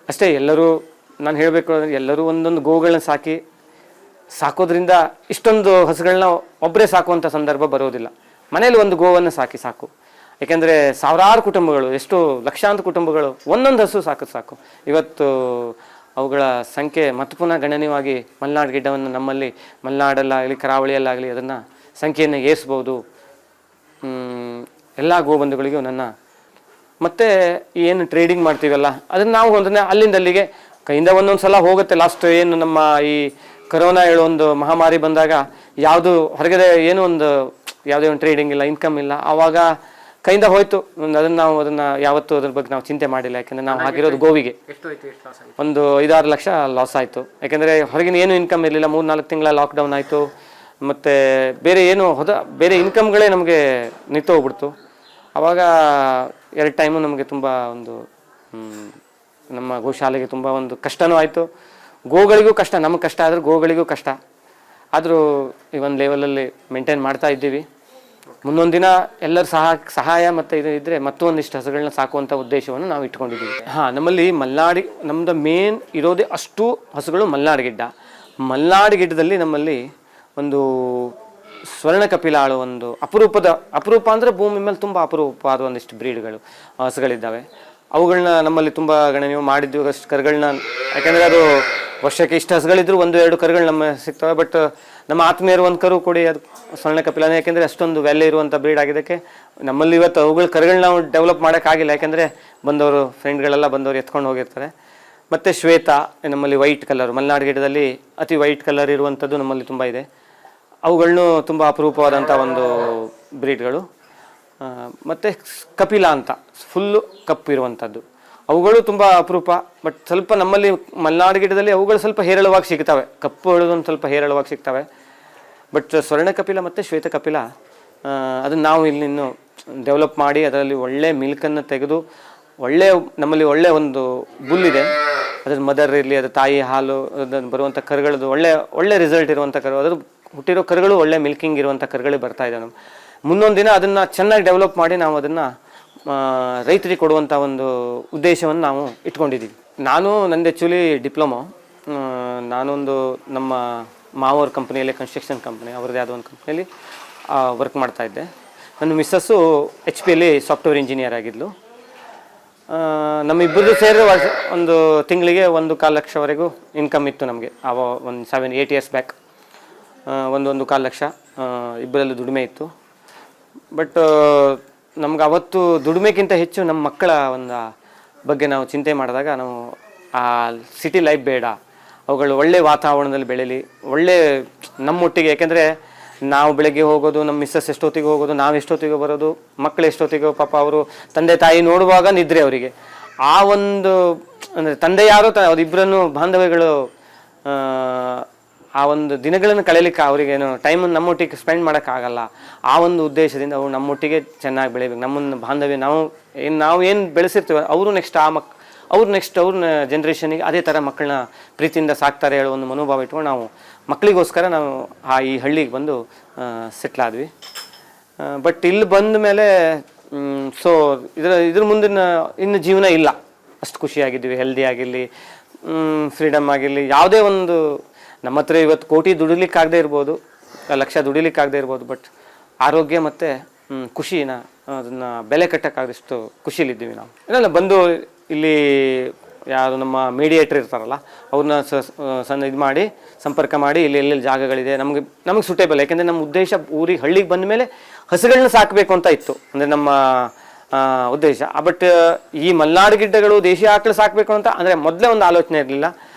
ಅಷ್ಟೇ. ಎಲ್ಲರೂ ನಾನು ಹೇಳಬೇಕು ಅಂದರೆ ಎಲ್ಲರೂ ಒಂದೊಂದು ಗೋಗಳನ್ನ ಸಾಕೋದ್ರಿಂದ ಇಷ್ಟೊಂದು ಹಸುಗಳನ್ನ ಒಬ್ಬರೇ ಸಾಕುವಂಥ ಸಂದರ್ಭ ಬರೋದಿಲ್ಲ. ಮನೇಲಿ ಒಂದು ಗೋವನ್ನು ಸಾಕು. ಏಕೆಂದರೆ ಸಾವಿರಾರು ಕುಟುಂಬಗಳು, ಎಷ್ಟು ಲಕ್ಷಾಂತರ ಕುಟುಂಬಗಳು ಒಂದೊಂದು ಹಸು ಸಾಕು. ಇವತ್ತು ಅವುಗಳ ಸಂಖ್ಯೆ ಮತ್ತು ಪುನಃ ಗಣನೀಯವಾಗಿ ಮಲೆನಾಡು ಗಿಡ್ಡವನ್ನು ನಮ್ಮಲ್ಲಿ ಮಲೆನಾಡಲ್ಲಾಗಲಿ ಕರಾವಳಿಯಲ್ಲಾಗಲಿ ಅದನ್ನು ಸಂಖ್ಯೆಯನ್ನು ಏರಿಸ್ಬೋದು. ಎಲ್ಲ ಗೋಬಂಧುಗಳಿಗೂ ನನ್ನ ಮತ್ತು ಏನು ಟ್ರೇಡಿಂಗ್ ಮಾಡ್ತೀವಲ್ಲ ಅದನ್ನು ನಾವು ಅಲ್ಲಿಂದ ಅಲ್ಲಿಗೆ ಕೈಯಿಂದ ಒಂದೊಂದು ಸಲ ಹೋಗುತ್ತೆ. ಲಾಸ್ಟ್ ಏನು ನಮ್ಮ ಈ ಕೊರೋನಾ ಒಂದು ಮಹಾಮಾರಿ ಬಂದಾಗ ಯಾವುದು ಹೊರಗಡೆ ಏನೂ ಯಾವುದೇ ಒಂದು ಟ್ರೇಡಿಂಗ್ ಇಲ್ಲ, ಇನ್ಕಮ್ ಇಲ್ಲ, ಆವಾಗ ಕೈಯಿಂದ ಹೋಯ್ತು. ಅದನ್ನು ಯಾವತ್ತೂ ಅದ್ರ ಬಗ್ಗೆ ನಾವು ಚಿಂತೆ ಮಾಡಿಲ್ಲ. ಯಾಕೆಂದರೆ ನಾವು ಹಾಕಿರೋದು ಗೋವಿಗೆ ಒಂದು 5-6 ಲಕ್ಷ ಲಾಸ್ ಆಯಿತು. ಯಾಕೆಂದರೆ ಹೊರಗಿನ ಏನು ಇನ್ಕಮ್ ಇರಲಿಲ್ಲ. 3-4 ತಿಂಗಳ ಲಾಕ್ಡೌನ್ ಆಯಿತು. ಮತ್ತು ಬೇರೆ ಇನ್ಕಮ್ಗಳೇ ನಮಗೆ ನಿಂತು ಹೋಗ್ಬಿಡ್ತು. ಆವಾಗ 2 ಟೈಮು ನಮಗೆ ತುಂಬ ನಮ್ಮ ಗೋಶಾಲೆಗೆ ತುಂಬ ಒಂದು ಕಷ್ಟನೂ ಆಯಿತು. ಗೋಗಳಿಗೂ ಕಷ್ಟ, ನಮಗೆ ಕಷ್ಟ ಆದರೂ ಗೋಗಳಿಗೂ ಕಷ್ಟ. ಆದರೂ ಈ ಒಂದು ಲೆವೆಲಲ್ಲಿ ಮೇಂಟೈನ್ ಮಾಡ್ತಾ ಇದ್ದೀವಿ. ಮುಂದೊಂದು ದಿನ ಎಲ್ಲರ ಸಹಾಯ ಮತ್ತು ಇದು ಇದ್ದರೆ ಮತ್ತೊಂದಿಷ್ಟು ಹಸುಗಳನ್ನ ಸಾಕುವಂಥ ಉದ್ದೇಶವನ್ನು ನಾವು ಇಟ್ಕೊಂಡಿದ್ದೀವಿ. ನಮ್ಮಲ್ಲಿ ನಮ್ಮದು ಮೇನ್ ಇರೋದೇ ಅಷ್ಟು ಹಸುಗಳು ಮಲೆನಾಡು ಗಿಡ್ಡ. ಮಲೆನಾಡು ಗಿಡ್ಡದಲ್ಲಿ ನಮ್ಮಲ್ಲಿ ಒಂದು ಸ್ವರ್ಣ ಕಪಿಲಾಳು ಒಂದು ಅಪರೂಪ ಅಂದರೆ ಭೂಮಿ ಮೇಲೆ ತುಂಬ ಅಪರೂಪವಾದ ಒಂದಿಷ್ಟು ಬ್ರೀಡ್ಗಳು ಹಸುಗಳಿದ್ದಾವೆ. ಅವುಗಳನ್ನ ನಮ್ಮಲ್ಲಿ ತುಂಬ ಗಣನೀಯ ಮಾಡಿದ್ವಿ. ಅಷ್ಟು ಕರುಗಳನ್ನ, ಯಾಕೆಂದರೆ ಅದು ವರ್ಷಕ್ಕೆ ಇಷ್ಟು ಹಸುಗಳಿದ್ರು 1-2 ಕರುಗಳು ನಮ್ಮ ಸಿಗ್ತವೆ. ಬಟ್ ನಮ್ಮ ಆತ್ಮೀಯರು ಒಂದು ಕರು ಕೊಡಿ, ಅದು ಸ್ವರ್ಣ ಕಪಿಲಾನೆ. ಯಾಕೆಂದರೆ ಅಷ್ಟೊಂದು ವ್ಯಾಲ್ಯೂ ಇರುವಂಥ ಬ್ರೀಡ್ ಆಗಿದ್ದಕ್ಕೆ ನಮ್ಮಲ್ಲಿ ಇವತ್ತು ಅವುಗಳ ಕರುಗಳನ್ನ ನಾವು ಡೆವಲಪ್ ಮಾಡೋಕ್ಕಾಗಿಲ್ಲ. ಯಾಕೆಂದರೆ ಫ್ರೆಂಡ್ಗಳೆಲ್ಲ ಬಂದವರು ಎತ್ಕೊಂಡು ಹೋಗಿರ್ತಾರೆ. ಮತ್ತು ಶ್ವೇತ ನಮ್ಮಲ್ಲಿ ವೈಟ್ ಕಲರ್, ಮಲೆನಾಡು ಗಿಡದಲ್ಲಿ ಅತಿ ವೈಟ್ ಕಲರ್ ಇರುವಂಥದ್ದು ನಮ್ಮಲ್ಲಿ ತುಂಬ ಇದೆ. ಅವುಗಳನ್ನೂ ತುಂಬ ಅಪರೂಪವಾದಂಥ ಒಂದು ಬ್ರೀಡ್ಗಳು. ಮತ್ತು ಕಪಿಲ ಅಂತ ಫುಲ್ಲು ಕಪ್ಪು ಇರುವಂಥದ್ದು, ಅವುಗಳು ತುಂಬ ಅಪರೂಪ. ಬಟ್ ಸ್ವಲ್ಪ ನಮ್ಮಲ್ಲಿ ಮಲೆನಾಡು ಗಿಡದಲ್ಲಿ ಅವುಗಳು ಸ್ವಲ್ಪ ಹೇರಳವಾಗಿ ಸಿಗ್ತವೆ. ಕಪ್ಪು ಹೇಳೋದೊಂದು ಸ್ವಲ್ಪ ಹೇರಳವಾಗಿ ಸಿಗ್ತವೆ. ಬಟ್ ಸ್ವರ್ಣ ಕಪಿಲ ಮತ್ತು ಶ್ವೇತ ಕಪಿಲ ಅದನ್ನು ನಾವು ಇಲ್ಲಿ ಇನ್ನೂ ಡೆವಲಪ್ ಮಾಡಿ ಅದರಲ್ಲಿ ಒಳ್ಳೆ ಮಿಲ್ಕನ್ನು ತೆಗೆದು ನಮ್ಮಲ್ಲಿ ಒಳ್ಳೆ ಒಂದು ಬುಲ್ಲಿದೆ. ಅದ್ರ ಮದರ್ ಇರಲಿ, ಅದು ತಾಯಿ ಹಾಲು ಅದನ್ನು ಬರುವಂಥ ಕರುಗಳದ್ದು ಒಳ್ಳೆ ರಿಸಲ್ಟ್ ಇರುವಂಥ ಕರು, ಅದ್ರ ಹುಟ್ಟಿರೋ ಕರುಗಳು ಒಳ್ಳೆ ಮಿಲ್ಕಿಂಗ್ ಇರುವಂಥ ಕರುಗಳೇ ಬರ್ತಾ ಇದೆ. ನಮ್ಮ ಮುಂದೊಂದು ದಿನ ಅದನ್ನು ಚೆನ್ನಾಗಿ ಡೆವಲಪ್ ಮಾಡಿ ನಾವು ಅದನ್ನು ರೈತರಿಗೆ ಕೊಡುವಂಥ ಒಂದು ಉದ್ದೇಶವನ್ನು ನಾವು ಇಟ್ಕೊಂಡಿದ್ದೀವಿ. ನಂದು ಆ್ಯಕ್ಚುಲಿ ಡಿಪ್ಲೊಮೊ. ನಾನೊಂದು ನಮ್ಮ ಮಾವವ್ರ ಕಂಪ್ನಿಯಲ್ಲಿ, ಕನ್ಸ್ಟ್ರಕ್ಷನ್ ಕಂಪ್ನಿ ಅವ್ರದ್ದು ಯಾವುದೋ ಒಂದು ಕಂಪ್ನಿಯಲ್ಲಿ ವರ್ಕ್ ಮಾಡ್ತಾಯಿದ್ದೆ. ನನ್ನ ಮಿಸ್ಸಸ್ಸು HP ಸಾಫ್ಟ್ವೇರ್ ಇಂಜಿನಿಯರ್ ಆಗಿದ್ಲು. ನಮ್ಮಿಬ್ಬರದ್ದು ಸೇರಿ ಒಂದು ತಿಂಗಳಿಗೆ 1.25 ಲಕ್ಷವರೆಗೂ ಇನ್ಕಮ್ ಇತ್ತು ನಮಗೆ. ಒಂದು 7-8 ಇಯರ್ಸ್ ಬ್ಯಾಕ್ 1.25 ಲಕ್ಷ ಇಬ್ಬರಲ್ಲೂ ದುಡಿಮೆ ಇತ್ತು. ಬಟ್ ನಮ್ಗೆ ಅವತ್ತು ದುಡಿಮೆಗಿಂತ ಹೆಚ್ಚು ನಮ್ಮ ಮಕ್ಕಳ ಬಗ್ಗೆ ನಾವು ಚಿಂತೆ ಮಾಡಿದಾಗ ನಾವು ಆ ಸಿಟಿ ಲೈಫ್ ಬೇಡ, ಅವುಗಳು ಒಳ್ಳೆ ವಾತಾವರಣದಲ್ಲಿ ಬೆಳೀಲಿ, ಒಳ್ಳೆ ನಮ್ಮೊಟ್ಟಿಗೆ. ಯಾಕೆಂದರೆ ನಾವು ಬೆಳಗ್ಗೆ ಹೋಗೋದು, ನಮ್ಮ ಮಿಸ್ಸಸ್ ಎಷ್ಟೊತ್ತಿಗೆ ಹೋಗೋದು, ನಾವು ಎಷ್ಟೊತ್ತಿಗೆ ಬರೋದು, ಮಕ್ಕಳು ಎಷ್ಟೊತ್ತಿಗೆ, ಪಾಪ ಅವರು ತಂದೆ ತಾಯಿ ನೋಡುವಾಗ ನಿದ್ರೆ ಅವರಿಗೆ. ಅಂದರೆ ತಂದೆ ಯಾರೋ ಅವರಿಬ್ಬರನ್ನು ಬಾಂಧವ್ಯಗಳು ಆ ಒಂದು ದಿನಗಳನ್ನು ಕಳೀಲಿಕ್ಕೆ ಅವರಿಗೇನು ಟೈಮನ್ನು ನಮ್ಮೊಟ್ಟಿಗೆ ಸ್ಪೆಂಡ್ ಮಾಡೋಕ್ಕಾಗಲ್ಲ. ಆ ಒಂದು ಉದ್ದೇಶದಿಂದ ಅವರು ನಮ್ಮೊಟ್ಟಿಗೆ ಚೆನ್ನಾಗಿ ಬೆಳಿಬೇಕು. ನಮ್ಮನ್ನು ಬಾಂಧವ್ಯ ನಾವು ಏನು ಬೆಳೆಸಿರ್ತೀವಿ ಅವರು ನೆಕ್ಸ್ಟ್ ಅವ್ರ ಜನ್ರೇಷನಿಗೆ ಅದೇ ಥರ ಮಕ್ಕಳನ್ನ ಪ್ರೀತಿಯಿಂದ ಸಾಕ್ತಾರೆ ಹೇಳೋ ಒಂದು ಮನೋಭಾವ ಇಟ್ಕೊಂಡು ನಾವು ಮಕ್ಕಳಿಗೋಸ್ಕರ ನಾವು ಈ ಹಳ್ಳಿಗೆ ಬಂದು ಸೆಟ್ಲಾದ್ವಿ. ಬಟ್ ಇಲ್ಲಿ ಬಂದ ಮೇಲೆ ಇದ್ರ ಮುಂದಿನ ಇನ್ನು ಜೀವನ ಇಲ್ಲ. ಅಷ್ಟು ಖುಷಿಯಾಗಿದ್ವಿ, ಹೆಲ್ದಿ ಆಗಿರಲಿ, ಫ್ರೀಡಮ್ ಆಗಿರಲಿ. ಯಾವುದೇ ಒಂದು ನಮ್ಮ ಹತ್ರ ಇವತ್ತು ಕೋಟಿ ದುಡಿಲಿಕ್ಕಾಗದೇ ಇರ್ಬೋದು, ಲಕ್ಷ ದುಡಿಲಿಕ್ಕಾಗದೇ ಇರ್ಬೋದು, ಬಟ್ ಆರೋಗ್ಯ ಮತ್ತು ಖುಷಿನ ಅದನ್ನು ಬೆಲೆ ಕಟ್ಟೋಕ್ಕಾಗದಷ್ಟು ಖುಷಿಲಿದ್ದೀವಿ ನಾವು. ಇಲ್ಲ ಬಂದು ಇಲ್ಲಿ ಯಾರು ನಮ್ಮ ಮೀಡಿಯೇಟ್ರ್ ಇರ್ತಾರಲ್ಲ ಅವ್ರನ್ನ ಇದು ಮಾಡಿ ಸಂಪರ್ಕ ಮಾಡಿ ಇಲ್ಲಿ ಎಲ್ಲೆಲ್ಲಿ ಜಾಗಗಳಿದೆ ನಮಗೆ ಸೂಟೇಬಲ್. ಯಾಕೆಂದರೆ ನಮ್ಮ ಉದ್ದೇಶ ಹಳ್ಳಿಗೆ ಬಂದ ಮೇಲೆ ಹಸುಗಳನ್ನ ಸಾಕಬೇಕು ಅಂತ ಇತ್ತು, ಅಂದರೆ ನಮ್ಮ ಉದ್ದೇಶ. ಬಟ್ ಈ ಮಲೆನಾಡು ಗಿಡ್ಡಗಳು ದೇಶೀಯ ಆಕಳು ಸಾಕಬೇಕು ಅಂತ ಅಂದರೆ ಮೊದಲೇ ಒಂದು ಆಲೋಚನೆ ಇರಲಿಲ್ಲ.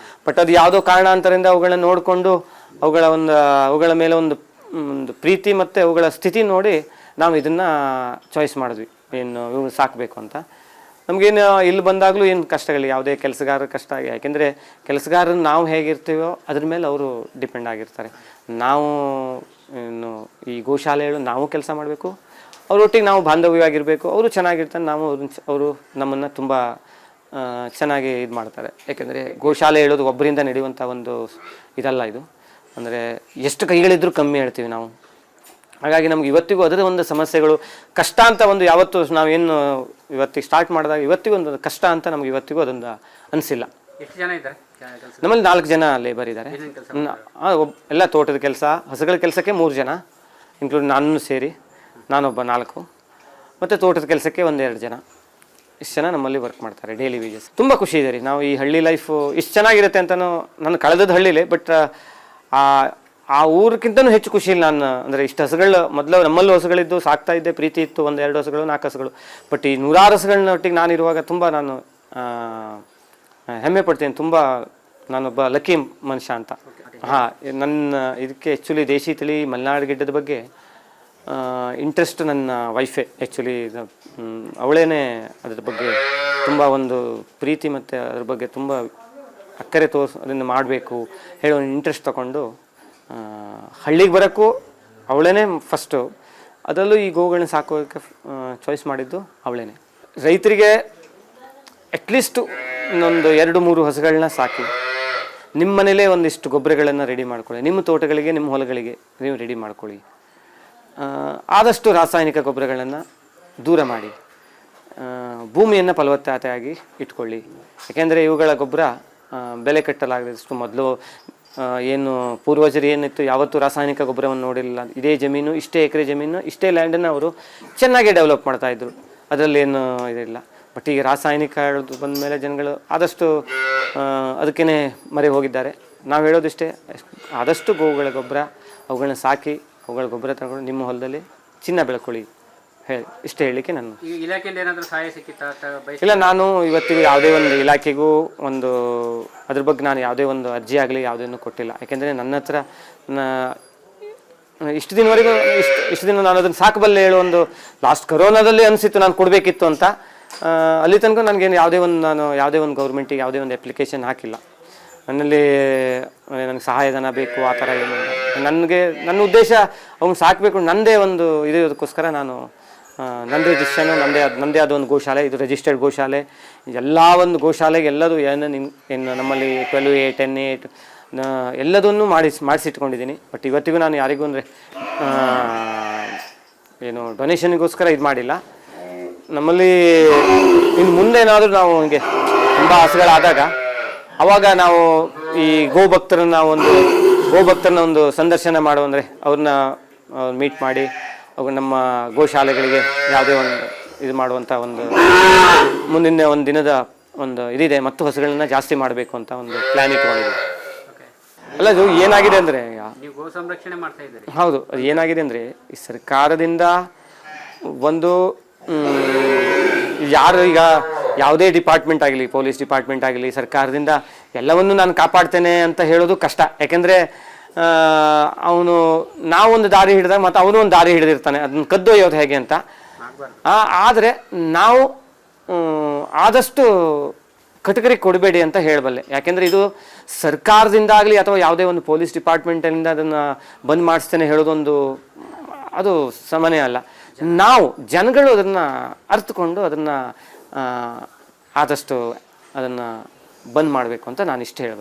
ಬಟ್ ಅದು ಯಾವುದೋ ಕಾರಣಾಂತರದಿಂದ ಅವುಗಳನ್ನ ನೋಡಿಕೊಂಡು ಅವುಗಳ ಮೇಲೆ ಒಂದು ಪ್ರೀತಿ ಮತ್ತು ಅವುಗಳ ಸ್ಥಿತಿ ನೋಡಿ ನಾವು ಇದನ್ನು ಚಾಯ್ಸ್ ಮಾಡಿದ್ವಿ, ಏನು ಇವು ಸಾಕಬೇಕು ಅಂತ. ನಮಗೇನು ಇಲ್ಲಿ ಬಂದಾಗಲೂ ಏನು ಕಷ್ಟಗಳು, ಯಾವುದೇ ಕೆಲಸಗಾರರ ಕಷ್ಟ. ಯಾಕೆಂದರೆ ಕೆಲಸಗಾರರು ನಾವು ಹೇಗಿರ್ತೀವೋ ಅದ್ರ ಮೇಲೆ ಅವರು ಡಿಪೆಂಡ್ ಆಗಿರ್ತಾರೆ. ನಾವು ಇನ್ನು ಈ ಗೋಶಾಲೆಗಳು ನಾವು ಕೆಲಸ ಮಾಡಬೇಕು, ಅವರೊಟ್ಟಿಗೆ ನಾವು ಬಾಂಧವ್ಯವಾಗಿರಬೇಕು. ಅವರು ಚೆನ್ನಾಗಿರ್ತಾರೆ, ಅವರು ನಮ್ಮನ್ನು ತುಂಬ ಚೆನ್ನಾಗಿ ಇದು ಮಾಡ್ತಾರೆ. ಯಾಕೆಂದರೆ ಗೋಶಾಲೆ ಹೇಳೋದು ಒಬ್ಬರಿಂದ ನಡೆಯುವಂಥ ಒಂದು ಇದಲ್ಲ ಇದು. ಅಂದರೆ ಎಷ್ಟು ಕೈಗಳಿದ್ರೂ ಕಮ್ಮಿ ಹೇಳ್ತೀವಿ ನಾವು. ಹಾಗಾಗಿ ನಮ್ಗೆ ಇವತ್ತಿಗೂ ಅದರ ಒಂದು ಸಮಸ್ಯೆಗಳು, ಕಷ್ಟ ಅಂತ ಒಂದು ಯಾವತ್ತೂ ನಾವೇನು ಇವತ್ತಿಗೆ ಸ್ಟಾರ್ಟ್ ಮಾಡಿದಾಗ ಇವತ್ತಿಗೂ ಒಂದು ಕಷ್ಟ ಅಂತ ನಮ್ಗೆ ಇವತ್ತಿಗೂ ಅದೊಂದು ಅನಿಸಿಲ್ಲ. ಎಷ್ಟು ಜನ ಇದ್ದಾರೆ ಕೆಲಸ? ನಮ್ಮಲ್ಲಿ 4 ಜನ ಲೇಬರ್ ಇದ್ದಾರೆ. ಏನೇನು ಕೆಲಸ? ಎಲ್ಲ ತೋಟದ ಕೆಲಸ, ಹಸುಗಳ ಕೆಲಸಕ್ಕೆ 3 ಜನ ಇನ್ಕ್ಲೂಡ್ ನಾನು ಸೇರಿ, ನಾನೊಬ್ಬ 4, ಮತ್ತು ತೋಟದ ಕೆಲಸಕ್ಕೆ 1-2 ಜನ. ಇಷ್ಟು ಜನ ನಮ್ಮಲ್ಲಿ ವರ್ಕ್ ಮಾಡ್ತಾರೆ ಡೈಲಿ ವೇಜಸ್. ತುಂಬ ಖುಷಿ ಇದೆ ರೀ. ನಾವು ಈ ಹಳ್ಳಿ ಲೈಫು ಇಷ್ಟು ಚೆನ್ನಾಗಿರುತ್ತೆ ಅಂತಲೂ, ನಾನು ಕಳೆದದ್ದು ಹಳ್ಳಿಲೇ, ಬಟ್ ಆ ಊರಿಗಿಂತನೂ ಹೆಚ್ಚು ಖುಷಿಯಲ್ಲಿ ನಾನು, ಅಂದರೆ ಇಷ್ಟು ಹಸುಗಳು ಮೊದಲು ನಮ್ಮಲ್ಲೂ ಹಸುಗಳಿದ್ದು ಸಾಕ್ತಾ ಇದ್ದೆ, ಪ್ರೀತಿ ಇತ್ತು, 1-2 ಹಸುಗಳು 4 ಹಸುಗಳು. ಬಟ್ ಈ 100 ಹಸುಗಳನ್ನ ಒಟ್ಟಿಗೆ ನಾನಿರುವಾಗ ತುಂಬ ನಾನು ಹೆಮ್ಮೆ ಪಡ್ತೀನಿ. ತುಂಬ ನಾನೊಬ್ಬ ಲಕ್ಕಿ ಮನುಷ್ಯ ಅಂತ. ಹಾಂ, ನನ್ನ ಇದಕ್ಕೆ ಆ್ಯಕ್ಚುಲಿ ದೇಶಿ ತಳಿ ಮಲೆನಾಡು ಗಿಡ್ಡದ ಬಗ್ಗೆ ಇಂಟ್ರೆಸ್ಟ್ ನನ್ನ ವೈಫೇ ಆ್ಯಕ್ಚುಲಿ. ಅವಳೇ ಅದ್ರ ಬಗ್ಗೆ ತುಂಬ ಒಂದು ಪ್ರೀತಿ ಮತ್ತು ಅದ್ರ ಬಗ್ಗೆ ತುಂಬ ಅಕ್ಕರೆ ಅದನ್ನು ಮಾಡಬೇಕು ಹೇಳೋ ಇಂಟ್ರೆಸ್ಟ್ ತಗೊಂಡು ಹಳ್ಳಿಗೆ ಬರೋಕ್ಕೂ ಅವಳೇ ಫಸ್ಟು. ಅದರಲ್ಲೂ ಈ ಗೋವುಗಳನ್ನ ಸಾಕೋಕ್ಕೆ ಚಾಯ್ಸ್ ಮಾಡಿದ್ದು ಅವಳೇ. ರೈತರಿಗೆ ಅಟ್ಲೀಸ್ಟು ಇನ್ನೊಂದು 2-3 ಹಸುಗಳನ್ನ ಸಾಕಿ ನಿಮ್ಮ ಮನೇಲೇ ಒಂದಿಷ್ಟು ಗೊಬ್ಬರಗಳನ್ನು ರೆಡಿ ಮಾಡ್ಕೊಳ್ಳಿ. ನಿಮ್ಮ ತೋಟಗಳಿಗೆ, ನಿಮ್ಮ ಹೊಲಗಳಿಗೆ ನೀವು ರೆಡಿ ಮಾಡ್ಕೊಳ್ಳಿ. ಆದಷ್ಟು ರಾಸಾಯನಿಕ ಗೊಬ್ಬರಗಳನ್ನು ದೂರ ಮಾಡಿ, ಭೂಮಿಯನ್ನು ಫಲವತ್ತತೆಯಾಗಿ ಇಟ್ಕೊಳ್ಳಿ. ಯಾಕೆಂದರೆ ಇವುಗಳ ಗೊಬ್ಬರ ಬೆಲೆ ಕಟ್ಟಲಾಗದಷ್ಟು ಮೊದಲು ಏನು ಪೂರ್ವಜರು ಏನಿತ್ತು, ಯಾವತ್ತೂ ರಾಸಾಯನಿಕ ಗೊಬ್ಬರವನ್ನು ನೋಡಿರಲಿಲ್ಲ. ಇದೇ ಜಮೀನು, ಇಷ್ಟೇ ಎಕರೆ ಜಮೀನು, ಇಷ್ಟೇ ಲ್ಯಾಂಡನ್ನು ಅವರು ಚೆನ್ನಾಗಿ ಡೆವಲಪ್ ಮಾಡ್ತಾಯಿದ್ರು, ಅದರಲ್ಲೇನು ಇದಿಲ್ಲ. ಬಟ್ ಈಗ ರಾಸಾಯನಿಕ ಬಂದ ಮೇಲೆ ಜನಗಳು ಆದಷ್ಟು ಅದಕ್ಕೇ ಮರೆ ಹೋಗಿದ್ದಾರೆ. ನಾವು ಹೇಳೋದಿಷ್ಟೇ, ಆದಷ್ಟು ಗೋವುಗಳ ಗೊಬ್ಬರ ಅವುಗಳನ್ನ ಸಾಕಿ ಅವುಗಳ ಗೊಬ್ಬರ ತಗೊಂಡು ನಿಮ್ಮ ಹೊಲದಲ್ಲಿ ಚಿನ್ನ ಬೆಳ್ಕೊಳ್ಳಿ ಇಷ್ಟೇ ಹೇಳಲಿಕ್ಕೆ ನಾನು. ಈಗ ಇಲಾಖೆಯಿಂದ ಏನಾದರೂ ಸಹಾಯ ಸಿಕ್ಕಿತ್ತಾ? ಇಲ್ಲ, ನಾನು ಇವತ್ತಿಗೆ ಯಾವುದೇ ಒಂದು ಇಲಾಖೆಗೂ ಅದ್ರ ಬಗ್ಗೆ ನಾನು ಯಾವುದೇ ಒಂದು ಅರ್ಜಿ ಆಗಲಿ ಯಾವುದೇನು ಕೊಟ್ಟಿಲ್ಲ. ಯಾಕೆಂದರೆ ನನ್ನ ಹತ್ರ ಇಷ್ಟು ದಿನವರೆಗೂ ಇಷ್ಟು ದಿನ ನಾನು ಅದನ್ನು ಸಾಕಬಲ್ಲೆ ಹೇಳೋ ಒಂದು ಲಾಸ್ಟ್ ಕರೋನಾದಲ್ಲಿ ಅನಿಸಿತ್ತು ನಾನು ಕೊಡಬೇಕಿತ್ತು ಅಂತ. ಅಲ್ಲಿ ತನಕ ನನಗೇನು ಯಾವುದೇ ಒಂದು ಗೌರ್ಮೆಂಟಿಗೆ ಯಾವುದೇ ಒಂದು ಅಪ್ಲಿಕೇಶನ್ ಹಾಕಿಲ್ಲ. ನನ್ನಲ್ಲಿ ನನಗೆ ಸಹಾಯಧನ ಬೇಕು ಆ ಥರ ಏನು. ನನ್ನ ಉದ್ದೇಶ ಅವ್ನು ಸಾಕಬೇಕು, ನನ್ನದೇ ಒಂದು ಇದಕ್ಕೋಸ್ಕರ ನಾನು ನನ್ನದೇ ರಿಜಿಸ್ಟ್ರೇಷನು, ನನ್ನದೇ ಆದ ಒಂದು ಗೋಶಾಲೆ, ಇದು ರಿಜಿಸ್ಟರ್ಡ್ ಗೋಶಾಲೆ. ಎಲ್ಲ ಒಂದು ಗೋಶಾಲೆಗೆ ಎಲ್ಲದೂ ಏನು ನಮ್ಮಲ್ಲಿ 12A 10A ಎಲ್ಲದನ್ನು ಮಾಡಿಸಿಟ್ಕೊಂಡಿದ್ದೀನಿ. ಬಟ್ ಇವತ್ತಿಗೂ ನಾನು ಯಾರಿಗೂ ಅಂದರೆ ಏನು ಡೊನೇಷನ್ಗೋಸ್ಕರ ಇದು ಮಾಡಿಲ್ಲ. ನಮ್ಮಲ್ಲಿ ಇನ್ನು ಮುಂದೆ ಏನಾದರೂ ನಾವು ಹೀಗೆ ತುಂಬ ಹಸುಗಳಾದಾಗ ಆವಾಗ ನಾವು ಈ ಗೋಭಕ್ತರನ್ನ ಒಂದು ಸಂದರ್ಶನ ಮಾಡುವಂದರೆ ಅವ್ರನ್ನ ಮೀಟ್ ಮಾಡಿ ಅವು ನಮ್ಮ ಗೋಶಾಲೆಗಳಿಗೆ ಯಾವುದೇ ಒಂದು ಇದು ಮಾಡುವಂಥ ಒಂದು ಮುಂದಿನ ಒಂದು ದಿನದ ಒಂದು ಇದಿದೆ. ಮತ್ತು ಹಸುಗಳನ್ನ ಜಾಸ್ತಿ ಮಾಡಬೇಕು ಅಂತ ಒಂದು ಪ್ಲ್ಯಾನ್ ಇಟ್ಕೊಂಡಿದ್ದೀವಿ. ಅಲ್ಲ, ಅದು ಏನಾಗಿದೆ ಅಂದರೆ ನೀವು ಗೋ ಸಂರಕ್ಷಣೆ ಮಾಡ್ತಾ ಇದ್ದೀರಿ. ಹೌದು, ಅದು ಏನಾಗಿದೆ ಅಂದರೆ ಈ ಸರ್ಕಾರದಿಂದ ಒಂದು ಯಾರು ಈಗ ಯಾವುದೇ ಡಿಪಾರ್ಟ್ಮೆಂಟ್ ಆಗಲಿ, ಪೊಲೀಸ್ ಡಿಪಾರ್ಟ್ಮೆಂಟ್ ಆಗಲಿ, ಸರ್ಕಾರದಿಂದ ಎಲ್ಲವನ್ನೂ ನಾನು ಕಾಪಾಡ್ತೇನೆ ಅಂತ ಹೇಳೋದು ಕಷ್ಟ. ಯಾಕೆಂದರೆ ನಾವೊಂದು ದಾರಿ ಹಿಡಿದಾಗ ಮತ್ತು ಅವನು ಒಂದು ದಾರಿ ಹಿಡಿದಿರ್ತಾನೆ, ಅದನ್ನು ಕದ್ದೊಯ್ಯೋದು ಹೇಗೆ ಅಂತ. ಆದರೆ ನಾವು ಆದಷ್ಟು ಕಟಕರಿಗೆ ಕೊಡಬೇಡಿ ಅಂತ ಹೇಳಬಲ್ಲೆ. ಯಾಕೆಂದರೆ ಇದು ಸರ್ಕಾರದಿಂದಾಗಲಿ ಅಥವಾ ಯಾವುದೇ ಒಂದು ಪೊಲೀಸ್ ಡಿಪಾರ್ಟ್ಮೆಂಟಿಂದ ಅದನ್ನು ಬಂದ್ ಮಾಡಿಸ್ತೇನೆ ಹೇಳೋದೊಂದು ಅದು ಸಮನೆ ಅಲ್ಲ. ನಾವು ಜನಗಳು ಅದನ್ನು ಅರ್ಥಕೊಂಡು ಅದನ್ನು ಆದಷ್ಟು ಅದನ್ನು ಬಂದ್ ಮಾಡಬೇಕು ಅಂತ ನಾನು ಇಷ್ಟು ಹೇಳಬಲ್ಲೆ.